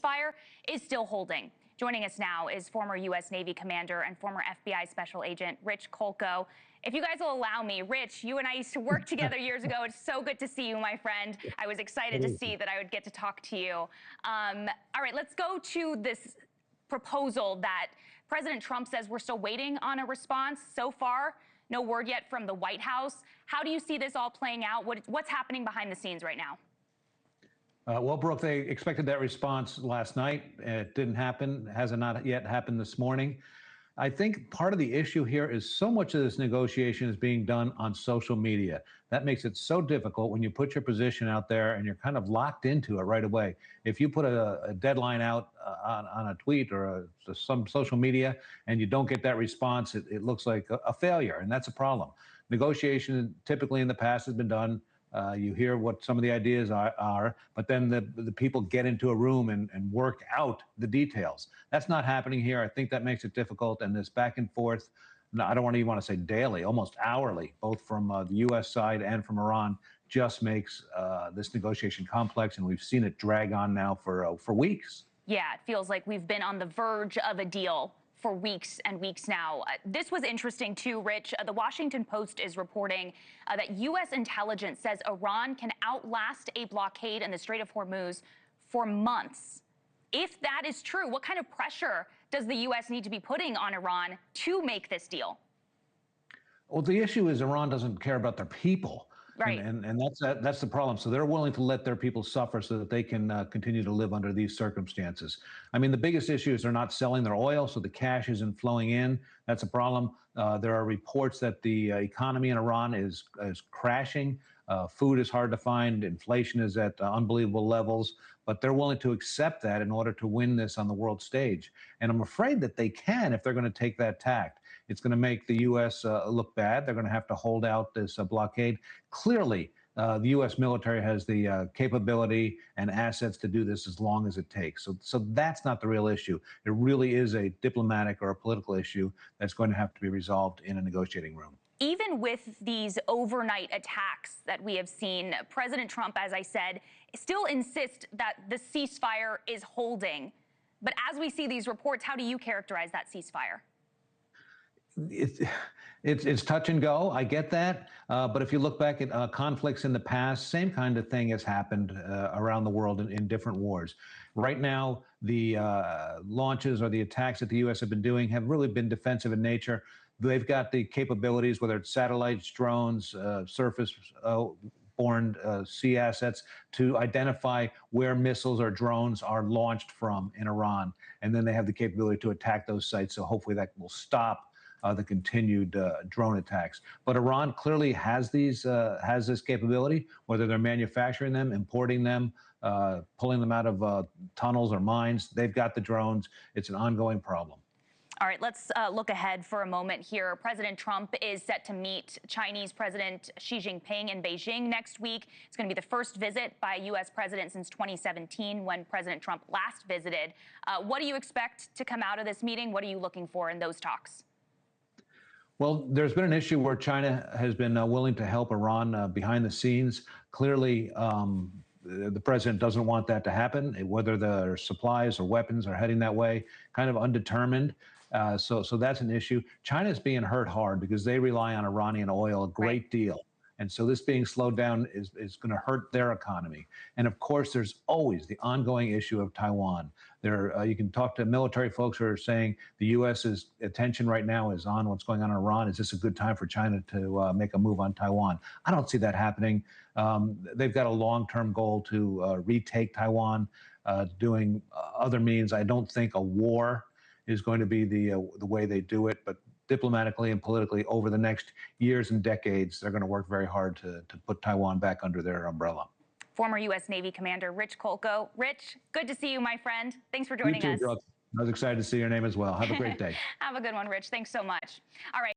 ceasefire is still holding. Joining us now is former U.S. Navy commander and former FBI special agent Rich Kolko. If you guys will allow me, Rich, you and I used to work together years ago. It's so good to see you, my friend. I was excited to see that I would get to talk to you. All right, let's go to this proposal that President Trump says we're still waiting on a response. So far, no word yet from the White House. How do you see this all playing out? What's happening behind the scenes right now? Well, Brooke, they expected that response last night. It didn't happen. It hasn't not yet happened this morning. I think part of the issue here is so much of this negotiation is being done on social media. That makes it so difficult when you put your position out there and you're kind of locked into it right away. If you put a deadline out on a tweet or some social media and you don't get that response, it looks like a failure, and that's a problem. Negotiation typically in the past has been done. You hear what some of the ideas are, but then the people get into a room and work out the details. That's not happening here. I think that makes it difficult. And this back and forth, no, I don't even want to say daily, almost hourly, both from the U.S. side and from Iran, just makes this negotiation complex. And we've seen it drag on now for weeks. Yeah, it feels like we've been on the verge of a deal for weeks and weeks now. This was interesting too, Rich. The Washington Post is reporting that U.S. intelligence says Iran can outlast a blockade in the Strait of Hormuz for months. If that is true, what kind of pressure does the U.S. need to be putting on Iran to make this deal? Well, the issue is Iran doesn't care about their people. Right. And that's the problem. So they're willing to let their people suffer so that they can continue to live under these circumstances. I mean, the biggest issue is they're not selling their oil, so the cash isn't flowing in. That's a problem. There are reports that the economy in Iran is crashing. Food is hard to find. Inflation is at unbelievable levels. But they're willing to accept that in order to win this on the world stage. And I'm afraid that they can if they're going to take that tact. It's going to make the U.S. Look bad. They're going to have to hold out this blockade. Clearly, the U.S. military has the capability and assets to do this as long as it takes. So that's not the real issue. It really is a diplomatic or a political issue that's going to have to be resolved in a negotiating room. Even with these overnight attacks that we have seen, President Trump, as I said, still insists that the ceasefire is holding. But as we see these reports, how do you characterize that ceasefire? It's touch and go. I get that. But if you look back at conflicts in the past, same kind of thing has happened around the world in different wars. Right now, the launches or the attacks that the U.S. have been doing have really been defensive in nature. They've got the capabilities, whether it's satellites, drones, surface-borne sea assets, to identify where missiles or drones are launched from in Iran. And then they have the capability to attack those sites. So hopefully that will stop the continued drone attacks. But Iran clearly has this capability, whether they're manufacturing them, importing them, pulling them out of tunnels or mines. They've got the drones. It's an ongoing problem. All right, let's look ahead for a moment here. President Trump is set to meet Chinese President Xi Jinping in Beijing next week. It's going to be the first visit by a U.S. president since 2017, when President Trump last visited. What do you expect to come out of this meeting? What are you looking for in those talks? Well, there's been an issue where China has been willing to help Iran behind the scenes. Clearly, the president doesn't want that to happen, whether their supplies or weapons are heading that way, kind of undetermined. So that's an issue. China is being hurt hard because they rely on Iranian oil a great deal. And so this being slowed down is going to hurt their economy. And of course, there's always the ongoing issue of Taiwan. You can talk to military folks who are saying the U.S.'s attention right now is on what's going on in Iran. Is this a good time for China to make a move on Taiwan? I don't see that happening. They've got a long-term goal to retake Taiwan, doing other means. I don't think a war is going to be the way they do it, but diplomatically and politically over the next years and decades, they're going to work very hard to put Taiwan back under their umbrella. Former U.S. Navy Commander Rich Kolko. Rich, good to see you, my friend. Thanks for joining us. I was excited to see your name as well. Have a great day. Have a good one, Rich. Thanks so much. All right.